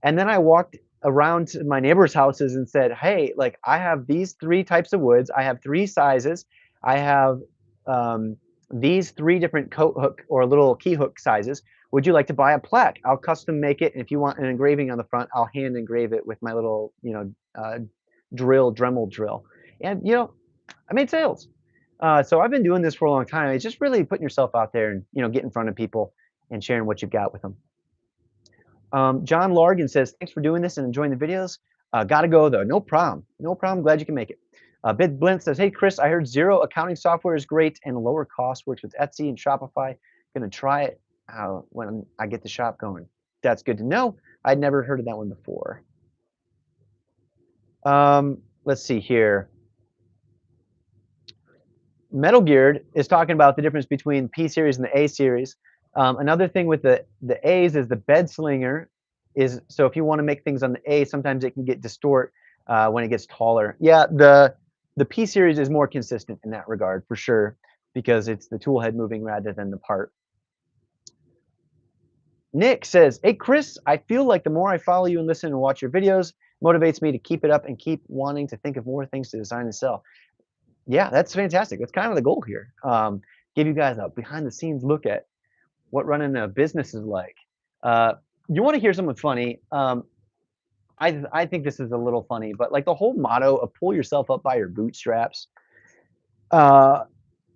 And then I walked around to my neighbors' houses and said, "Hey, like I have these 3 types of woods. I have 3 sizes. I have um, these 3 different coat hook or little key hook sizes. Would you like to buy a plaque? I'll custom make it. And if you want an engraving on the front, I'll hand engrave it with my little, Dremel drill." And I made sales. So I've been doing this for a long time. It's just really putting yourself out there and get in front of people and sharing what you've got with them. John Largan says, "Thanks for doing this and enjoying the videos. Gotta go though. No problem. No problem. Glad you can make it." Bid Blint says, "Hey Chris, I heard Zero accounting software is great and lower cost. Works with Etsy and Shopify. Gonna try it when I get the shop going." That's good to know. I'd never heard of that one before. Let's see here. Metal Geared is talking about the difference between P series and the A series. Another thing with the A's is the bed slinger so if you want to make things on the A, sometimes it can get distort when it gets taller. Yeah, the P series is more consistent in that regard for sure, because it's the tool head moving rather than the part. Nick says, "Hey Chris, I feel like the more I follow you and listen and watch your videos, motivates me to keep it up and keep wanting to think of more things to design and sell." Yeah, that's fantastic. That's kind of the goal here. Give you guys a behind the scenes look at what running a business is like. You want to hear something funny? I think this is a little funny, but like the whole motto of "pull yourself up by your bootstraps" uh,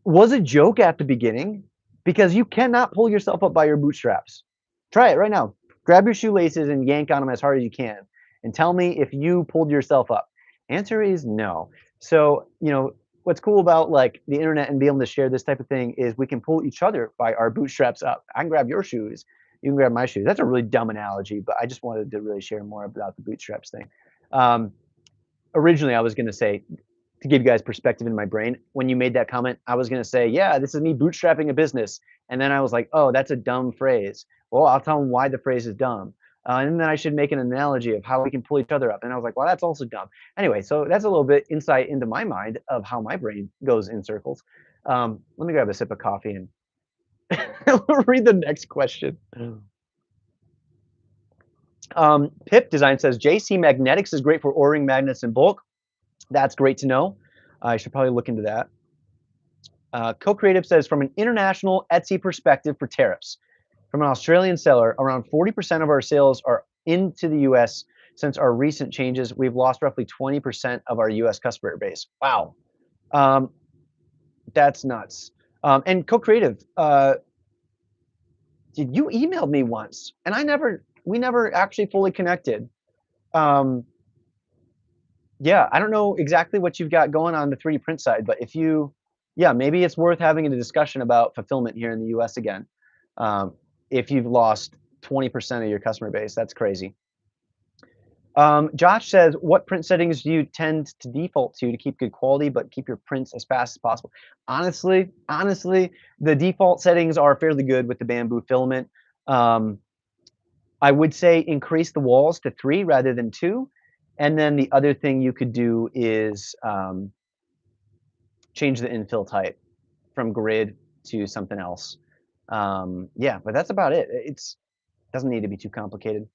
was a joke at the beginning, because you cannot pull yourself up by your bootstraps. Try it right now. Grab your shoelaces and yank on them as hard as you can, and tell me if you pulled yourself up. Answer is no. So what's cool about like the internet and being able to share this type of thing is we can pull each other by our bootstraps up. I can grab your shoes, you can grab my shoes. That's a really dumb analogy, but I just wanted to really share more about the bootstraps thing. Originally, I was going to say to give you guys perspective in my brain, when you made that comment, I was gonna say, yeah, this is me bootstrapping a business. And then I was like, oh, that's a dumb phrase. Well, I'll tell them why the phrase is dumb. And then I should make an analogy of how we can pull each other up. And I was like, well, that's also dumb. Anyway, so that's a little bit insight into my mind of how my brain goes in circles. Let me grab a sip of coffee and read the next question. Pip Design says, JC Magnetics is great for ordering magnets in bulk. That's great to know. I should probably look into that. Co-Creative says, from an international Etsy perspective for tariffs, from an Australian seller, around 40% of our sales are into the US. Since our recent changes, we've lost roughly 20% of our US customer base. Wow. That's nuts. And Co-Creative, you emailed me once, and we never actually fully connected. Yeah, I don't know exactly what you've got going on the 3D print side, but yeah, maybe it's worth having a discussion about fulfillment here in the US again. If you've lost 20% of your customer base, that's crazy. Josh says, what print settings do you tend to default to keep good quality, but keep your prints as fast as possible? Honestly, the default settings are fairly good with the bamboo filament. I would say increase the walls to 3 rather than 2. And then the other thing you could do is change the infill type from grid to something else. Yeah, but that's about it. It doesn't need to be too complicated.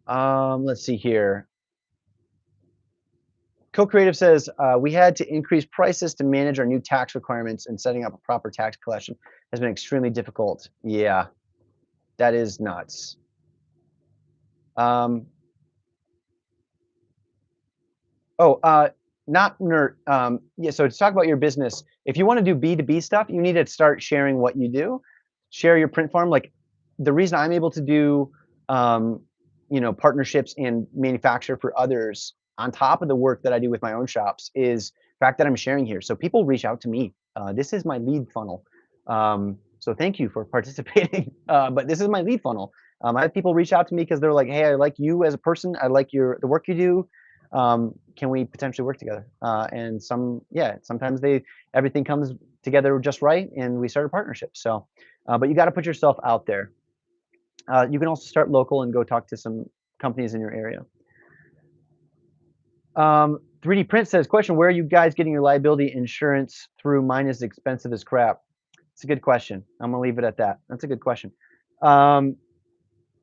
Let's see here. Co-Creative says, we had to increase prices to manage our new tax requirements, and setting up a proper tax collection has been extremely difficult. Yeah, that is nuts. Not nerd. Yeah, so to talk about your business, if you want to do B2B stuff, you need to start sharing what you do. Share your print farm. Like, the reason I'm able to do, partnerships and manufacture for others on top of the work that I do with my own shops is the fact that I'm sharing here. So people reach out to me. This is my lead funnel. So thank you for participating. But this is my lead funnel. I have people reach out to me because they're like, hey, I like you as a person. I like the work you do. Can we potentially work together? And sometimes everything comes together just right, and we start a partnership. So, but you got to put yourself out there. You can also start local and go talk to some companies in your area. 3D Print says, question, where are you guys getting your liability insurance through? Mine is expensive as crap. It's a good question. I'm gonna leave it at that. That's a good question.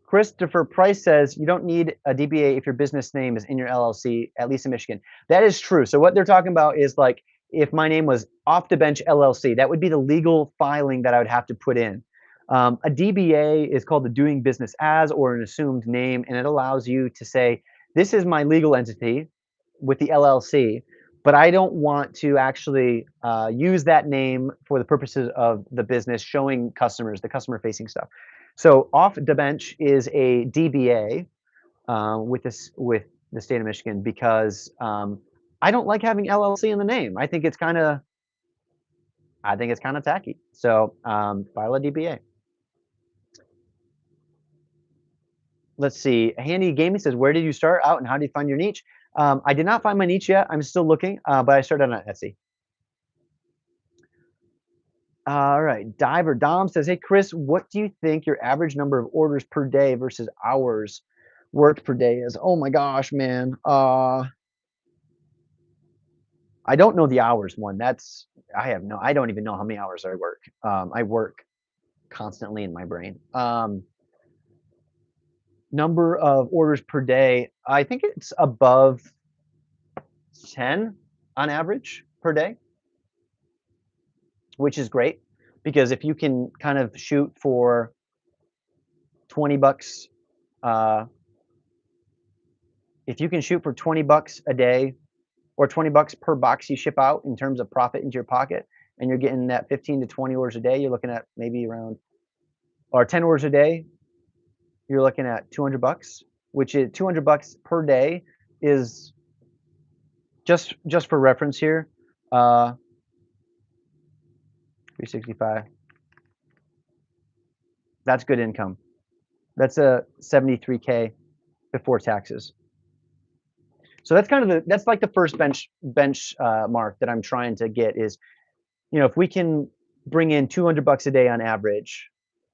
Christopher Price says, you don't need a DBA if your business name is in your LLC, at least in Michigan. That is true. So what they're talking about is, like, if my name was Off the Bench LLC, that would be the legal filing that I would have to put in. A DBA is called the doing business as, or an assumed name, and it allows you to say, this is my legal entity with the LLC, but I don't want to actually use that name for the purposes of the business, showing customers, the customer-facing stuff. So Off the Bench is a DBA with the state of Michigan because I don't like having LLC in the name. I think it's kind of tacky. So file a DBA. Let's see. Handy Gaming says, where did you start out and how did you find your niche? I did not find my niche yet. I'm still looking, but I started on Etsy. All right. Diver Dom says, hey, Chris, what do you think your average number of orders per day versus hours worked per day is? Oh my gosh, man. I don't know the hours one. I don't even know how many hours I work. I work constantly in my brain. Number of orders per day, I think it's above 10 on average per day, which is great, because if you can kind of shoot for 20 bucks, if you can shoot for 20 bucks a day or 20 bucks per box you ship out in terms of profit into your pocket, and you're getting that 15 to 20 orders a day, you're looking at maybe around, or 10 orders a day, you're looking at 200 bucks, which is 200 bucks per day is just for reference here. 365. That's good income. That's a 73K before taxes. So that's kind of that's like the first bench mark that I'm trying to get is, if we can bring in $200 a day on average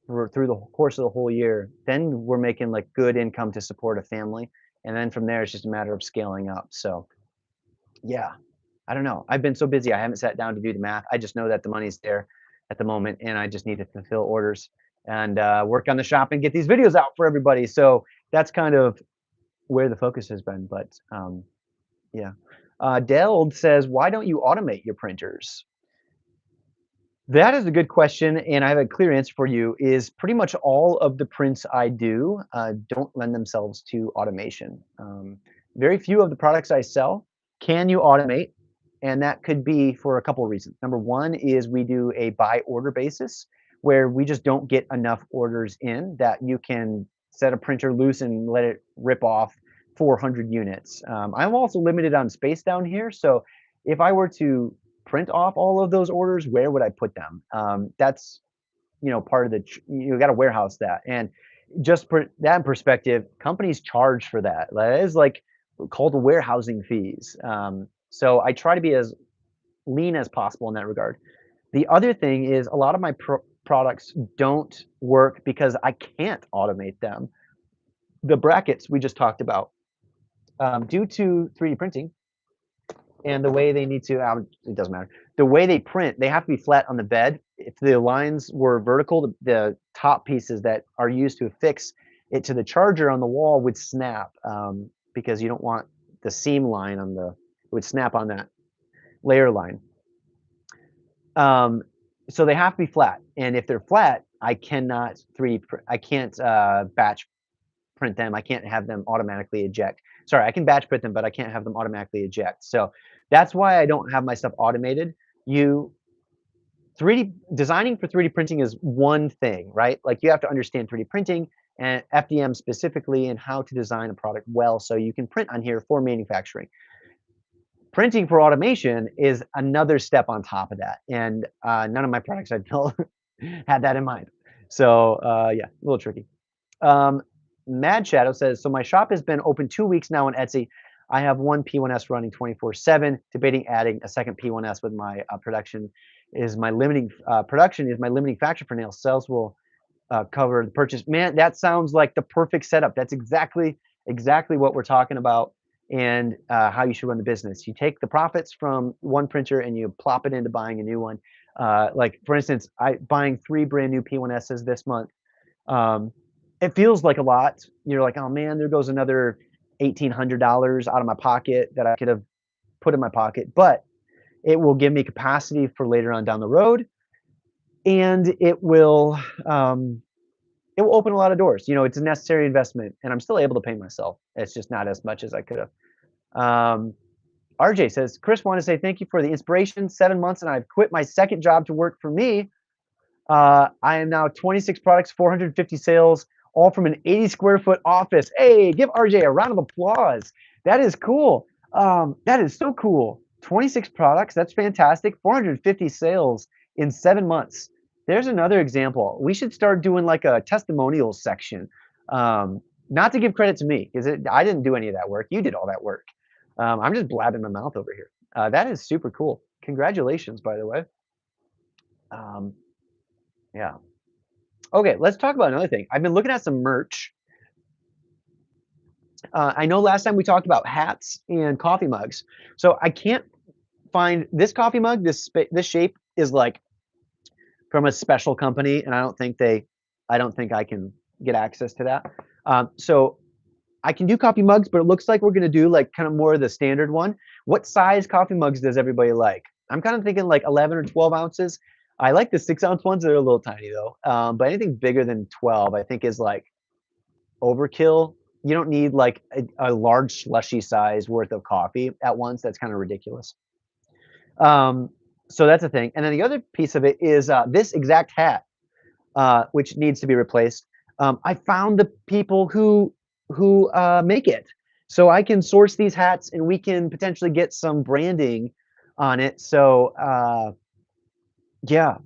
through the course of the whole year, then we're making like good income to support a family. And then from there, it's just a matter of scaling up. So yeah, I don't know. I've been so busy. I haven't sat down to do the math. I just know that the money's there at the moment and I just need to fulfill orders and work on the shop and get these videos out for everybody. So that's kind of where the focus has been. But yeah. Deld says, why don't you automate your printers? That is a good question, and I have a clear answer for you, is pretty much all of the prints I do don't lend themselves to automation. Very few of the products I sell can you automate, and that could be for a couple of reasons. Number one is we do a by order basis where we just don't get enough orders in that you can set a printer loose and let it rip off 400 units. I'm also limited on space down here, so if I were to print off all of those orders, where would I put them? That's part of the you got to warehouse that, and just put that in perspective. Companies charge for that. That is like called warehousing fees. So I try to be as lean as possible in that regard. The other thing is a lot of my products don't work because I can't automate them. The brackets we just talked about, due to 3D printing, and the way they need to, it doesn't matter. The way they print, they have to be flat on the bed. If the lines were vertical, the top pieces that are used to affix it to the charger on the wall would snap, because you don't want the seam line on it would snap on that layer line. So they have to be flat. And if they're flat, I cannot batch print them. I can't have them automatically eject. Sorry, I can batch print them, but I can't have them automatically eject. So that's why I don't have my stuff automated. Designing for 3D printing is one thing, right? Like you have to understand 3D printing and FDM specifically and how to design a product well so you can print on here for manufacturing. Printing for automation is another step on top of that. And none of my products I've built had that in mind. So yeah, a little tricky. Mad Shadow says, so my shop has been open 2 weeks now on Etsy. I have one P1S running 24/7, debating adding a second P1S with my production is my limiting factor for nails. Sales will cover the purchase. Man, that sounds like the perfect setup. That's exactly what we're talking about and how you should run the business. You take the profits from one printer and you plop it into buying a new one. Like for instance, buying 3 brand new P1Ss this month. It feels like a lot. You're like, oh man, there goes another $1,800 out of my pocket that I could have put in my pocket, but it will give me capacity for later on down the road, and it will open a lot of doors. It's a necessary investment, and I'm still able to pay myself. It's just not as much as I could have. RJ says, Chris, want to say thank you for the inspiration. 7 months, and I've quit my second job to work for me. I am now 26 products, 450 sales, all from an 80 square foot office. Hey, give RJ a round of applause. That is cool. That is so cool. 26 products. That's fantastic. 450 sales in 7 months. There's another example. We should start doing like a testimonials section. Not to give credit to me, because I didn't do any of that work. You did all that work. I'm just blabbing my mouth over here. That is super cool. Congratulations, by the way. Yeah. Okay, let's talk about another thing. I've been looking at some merch. I know last time we talked about hats and coffee mugs. So I can't find this coffee mug. This shape is like from a special company, and I don't think I can get access to that. So I can do coffee mugs, but it looks like we're gonna do like kind of more of the standard one. What size coffee mugs does everybody like? I'm kind of thinking like 11 or 12 ounces. I like the 6-ounce ones. They're a little tiny though. But anything bigger than 12, I think is like overkill. You don't need like a large slushy size worth of coffee at once. That's kind of ridiculous. So that's a thing. And then the other piece of it is this exact hat, which needs to be replaced. I found the people who make it. So I can source these hats and we can potentially get some branding on it. So yeah,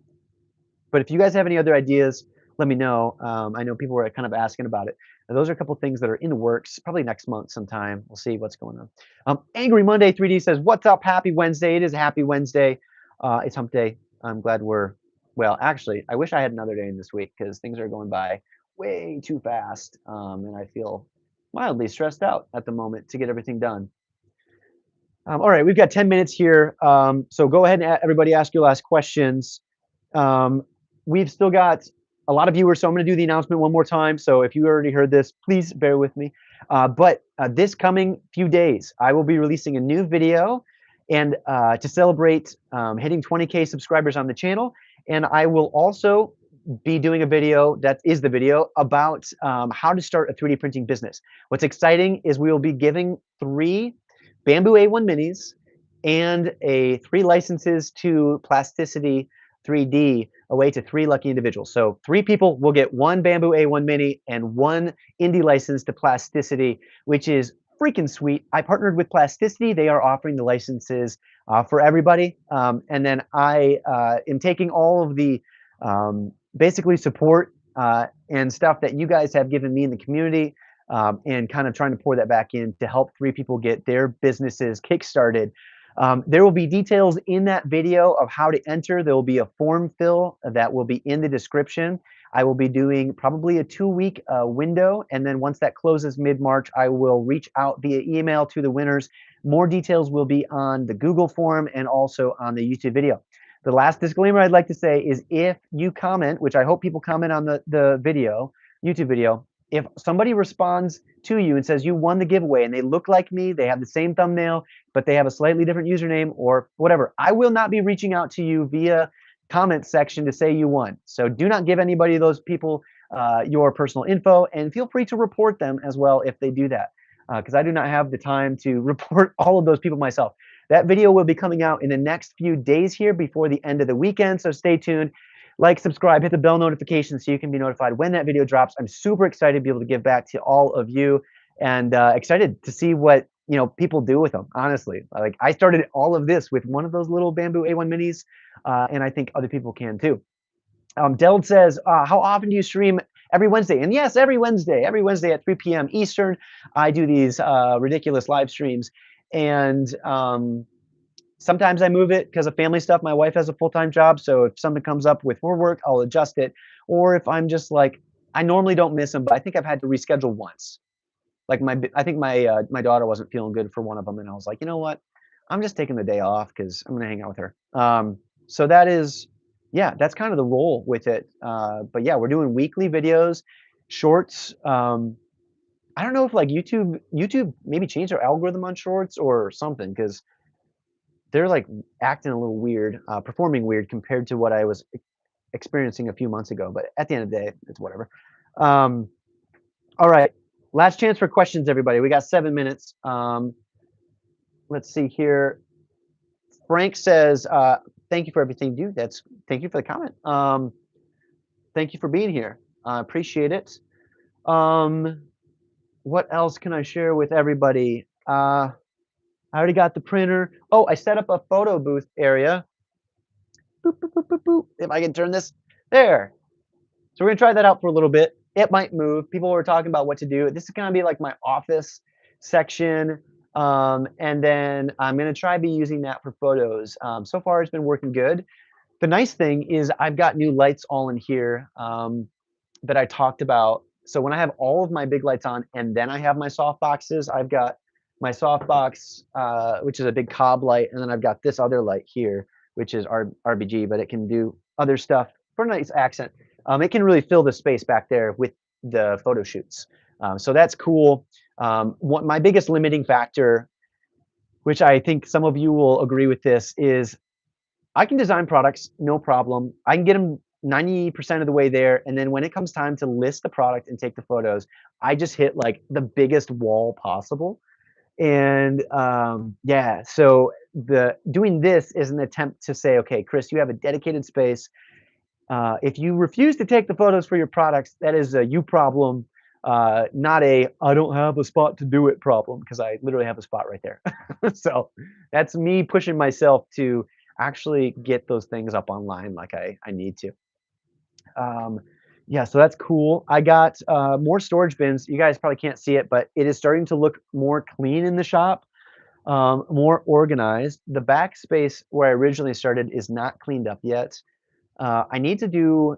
but if you guys have any other ideas, let me know. I know people were kind of asking about it. those are a couple things that are in the works, probably next month sometime. We'll see what's going on. Angry Monday 3D says, what's up? Happy Wednesday. It is a happy Wednesday. It's hump day. I'm glad well, actually, I wish I had another day in this week because things are going by way too fast. And I feel mildly stressed out at the moment to get everything done. All right, we've got 10 minutes here. So go ahead and everybody ask your last questions. We've still got a lot of viewers, so I'm going to do the announcement one more time. So if you already heard this, please bear with me. But this coming few days, I will be releasing a new video and to celebrate hitting 20K subscribers on the channel. And I will also be doing a video that is the video about how to start a 3D printing business. What's exciting is we will be giving 3 Bamboo A1 minis and 3 licenses to Plasticity 3D away to 3 lucky individuals. So 3 people will get 1 Bamboo A1 mini and 1 indie license to Plasticity, which is freaking sweet. I partnered with Plasticity. They are offering the licenses for everybody. And then I am taking all of the basically support and stuff that you guys have given me in the community and kind of trying to pour that back in to help 3 people get their businesses kickstarted. There will be details in that video of how to enter. There will be a form fill that will be in the description. I will be doing probably a 2-week window, and then once that closes mid-March, I will reach out via email to the winners. More details will be on the Google form and also on the YouTube video. The last disclaimer I'd like to say is if you comment, which I hope people comment on the video, YouTube video, if somebody responds to you and says you won the giveaway and they look like me, they have the same thumbnail, but they have a slightly different username or whatever, I will not be reaching out to you via comment section to say you won. So do not give anybody, those people, your personal info, and feel free to report them as well if they do that, because I do not have the time to report all of those people myself. That video will be coming out in the next few days here before the end of the weekend, so stay tuned. Like, subscribe, hit the bell notification so you can be notified when that video drops. I'm super excited to be able to give back to all of you and excited to see what people do with them, honestly. Like, I started all of this with one of those little Bamboo A1 minis, and I think other people can too. Deld says, how often do you stream? Every Wednesday. And yes, every Wednesday at 3 p.m. Eastern, I do these ridiculous live streams. And sometimes I move it because of family stuff. My wife has a full-time job, so if something comes up with her work, I'll adjust it. Or if I'm just like, I normally don't miss them, but I think I've had to reschedule once. Like I think my daughter wasn't feeling good for one of them, and I was like, you know what? I'm just taking the day off because I'm gonna hang out with her. So that is, yeah, that's kind of the role with it. But yeah, we're doing weekly videos, shorts. I don't know if like YouTube maybe changed their algorithm on shorts or something, because they're like acting a little weird, performing weird compared to what I was experiencing a few months ago. But at the end of the day, it's whatever. All right, last chance for questions, everybody. We got 7 minutes. Let's see here. Frank says, thank you for everything you do. Thank you for the comment. Thank you for being here. I appreciate it. What else can I share with everybody? I already got the printer. Oh, I set up a photo booth area. Boop, boop, boop, boop, boop. If I can turn this there. So we're gonna try that out for a little bit. It might move. People were talking about what to do. This is gonna be like my office section. And then I'm gonna try be using that for photos. So far it's been working good. The nice thing is I've got new lights all in here that I talked about. So when I have all of my big lights on and then I have my soft boxes, I've got my softbox, which is a big cob light, and then I've got this other light here, which is RBG, but it can do other stuff for a nice accent. It can really fill the space back there with the photo shoots. So that's cool. My biggest limiting factor, which I think some of you will agree with this, is I can design products, no problem. I can get them 90% of the way there. And then when it comes time to list the product and take the photos, I just hit like the biggest wall possible. And yeah, so doing this is an attempt to say, okay, Chris, you have a dedicated space. If you refuse to take the photos for your products, that is a you problem, not a I don't have a spot to do it problem, because I literally have a spot right there. So that's me pushing myself to actually get those things up online like I need to. Yeah, so that's cool. I got more storage bins. You guys probably can't see it, but it is starting to look more clean in the shop, more organized. The backspace where I originally started is not cleaned up yet. I need to do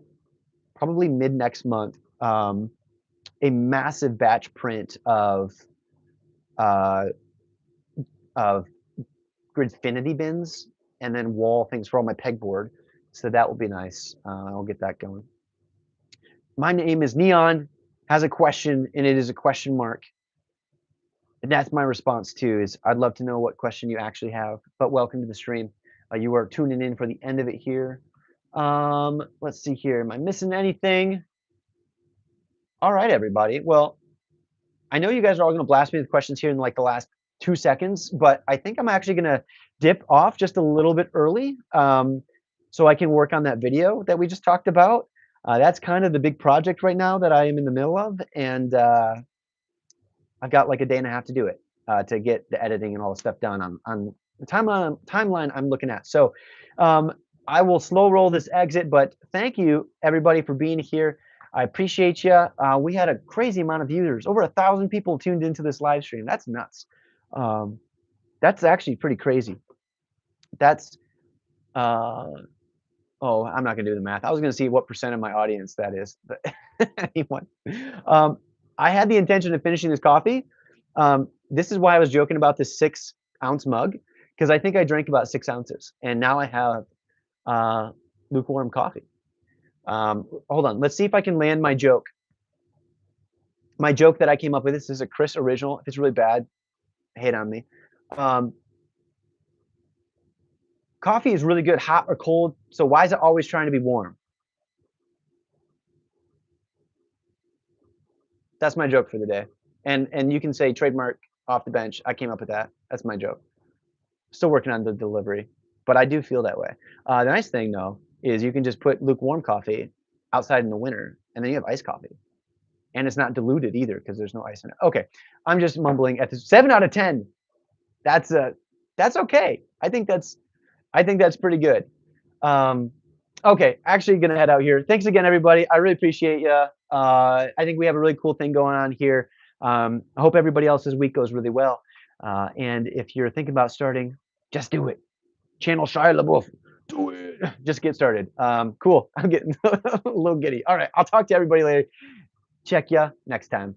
probably mid next month a massive batch print uh, of Gridfinity bins and then wall things for all my pegboard. So that will be nice. I'll get that going. My name is Neon, has a question, and it is a question mark. And that's my response too, is I'd love to know what question you actually have, but welcome to the stream. You are tuning in for the end of it here. Let's see here. Am I missing anything? All right, everybody. Well, I know you guys are all gonna blast me with questions here in like the last 2 seconds, but I think I'm actually gonna dip off just a little bit early, so I can work on that video that we just talked about. That's kind of the big project right now that I am in the middle of, and I've got like a day and a half to do it, to get the editing and all the stuff done on the timeline I'm looking at. So, I will slow roll this exit, but thank you everybody for being here. I appreciate you. We had a crazy amount of viewers, over 1,000 people tuned into this live stream. That's nuts. That's actually pretty crazy. That's, uh, oh, I'm not gonna do the math. I was gonna see what percent of my audience that is, but anyone. I had the intention of finishing this coffee. This is why I was joking about this 6-ounce mug, because I think I drank about 6 ounces, and now I have lukewarm coffee. Hold on, let's see if I can land my joke. My joke that I came up with, this is a Chris original. If it's really bad, hate on me. Coffee is really good hot or cold, so why is it always trying to be warm? That's my joke for the day. And you can say trademark off the bench. I came up with that. That's my joke. Still working on the delivery, but I do feel that way. The nice thing though is you can just put lukewarm coffee outside in the winter, and then you have iced coffee, and it's not diluted either because there's no ice in it. Okay, I'm just mumbling at this. 7 out of 10. That's okay. I think that's pretty good. Okay, actually gonna head out here. Thanks again, everybody. I really appreciate you. I think we have a really cool thing going on here. I hope everybody else's week goes really well. And if you're thinking about starting, just do it. Channel Shia LaBeouf. Do it. Just get started. Cool. I'm getting a little giddy. All right, I'll talk to everybody later. Check ya next time.